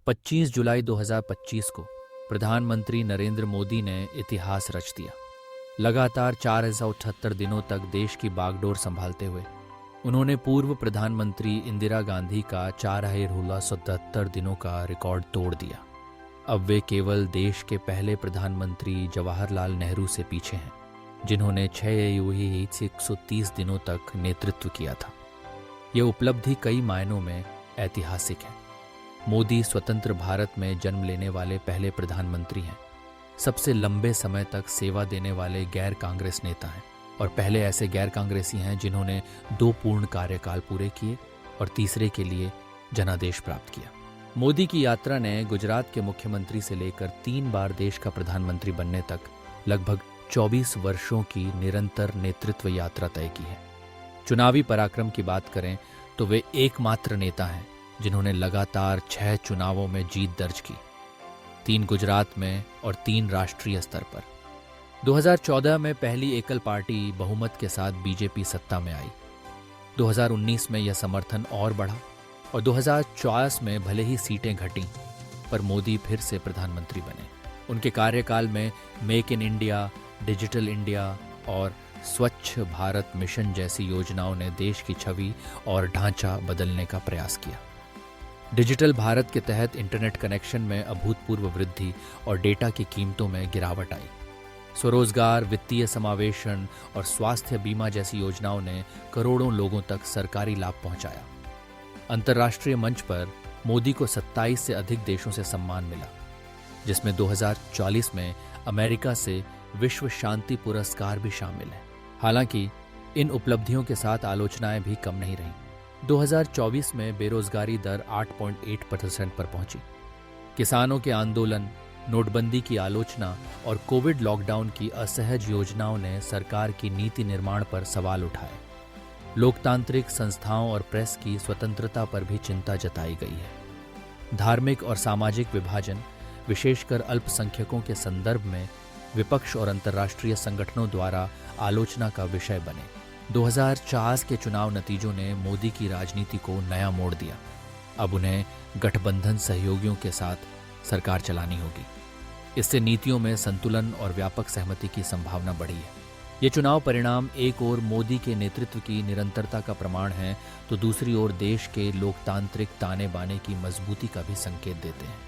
25 जुलाई 2025 को प्रधानमंत्री नरेंद्र मोदी ने इतिहास रच दिया। लगातार 478 दिनों तक देश की बागडोर संभालते हुए उन्होंने पूर्व प्रधानमंत्री इंदिरा गांधी का 4,1673 दिनों का रिकॉर्ड तोड़ दिया। अब वे केवल देश के पहले प्रधानमंत्री जवाहरलाल नेहरू से पीछे हैं, जिन्होंने 6,130 दिनों तक नेतृत्व किया था। ये उपलब्धि कई मायनों में ऐतिहासिक है। मोदी स्वतंत्र भारत में जन्म लेने वाले पहले प्रधानमंत्री हैं, सबसे लंबे समय तक सेवा देने वाले गैर कांग्रेस नेता हैं और पहले ऐसे गैर कांग्रेसी हैं जिन्होंने 2 पूर्ण कार्यकाल पूरे किए और तीसरे के लिए जनादेश प्राप्त किया। मोदी की यात्रा ने गुजरात के मुख्यमंत्री से लेकर 3 बार देश का प्रधानमंत्री बनने तक लगभग 24 वर्षों की निरंतर नेतृत्व यात्रा तय की है। चुनावी पराक्रम की बात करें तो वे एकमात्र नेता हैं जिन्होंने लगातार 6 चुनावों में जीत दर्ज की, 3 गुजरात में और 3 राष्ट्रीय स्तर पर। 2014 में पहली एकल पार्टी बहुमत के साथ बीजेपी सत्ता में आई। 2019 में यह समर्थन और बढ़ा और 2024 में भले ही सीटें घटीं, पर मोदी फिर से प्रधानमंत्री बने। उनके कार्यकाल में make in India, digital India और स्वच्छ भारत मिशन जैसी योजनाओं ने देश की छवि और ढांचा बदलने का प्रयास किया। डिजिटल भारत के तहत इंटरनेट कनेक्शन में अभूतपूर्व वृद्धि और डेटा की कीमतों में गिरावट आई। स्वरोजगार, वित्तीय समावेशन और स्वास्थ्य बीमा जैसी योजनाओं ने करोड़ों लोगों तक सरकारी लाभ पहुंचाया। अंतर्राष्ट्रीय मंच पर मोदी को 27 से अधिक देशों से सम्मान मिला, जिसमें 2040 में अमेरिका से विश्व शांति पुरस्कार भी शामिल है। हालांकि इन उपलब्धियों के साथ आलोचनाएं भी कम नहीं रहीं। 2024 में बेरोजगारी दर 8.8% पर पहुंची। किसानों के आंदोलन, नोटबंदी की आलोचना और कोविड लॉकडाउन की असहज योजनाओं ने सरकार की नीति निर्माण पर सवाल उठाए। लोकतांत्रिक संस्थाओं और प्रेस की स्वतंत्रता पर भी चिंता जताई गई है। धार्मिक और सामाजिक विभाजन, विशेषकर अल्पसंख्यकों के संदर्भ में विपक्ष और अंतर्राष्ट्रीय संगठनों द्वारा आलोचना का विषय बने। 2004 के चुनाव नतीजों ने मोदी की राजनीति को नया मोड़ दिया। अब उन्हें गठबंधन सहयोगियों के साथ सरकार चलानी होगी। इससे नीतियों में संतुलन और व्यापक सहमति की संभावना बढ़ी है। ये चुनाव परिणाम एक ओर मोदी के नेतृत्व की निरंतरता का प्रमाण है, तो दूसरी ओर देश के लोकतांत्रिक ताने बाने की मजबूती का भी संकेत देते हैं।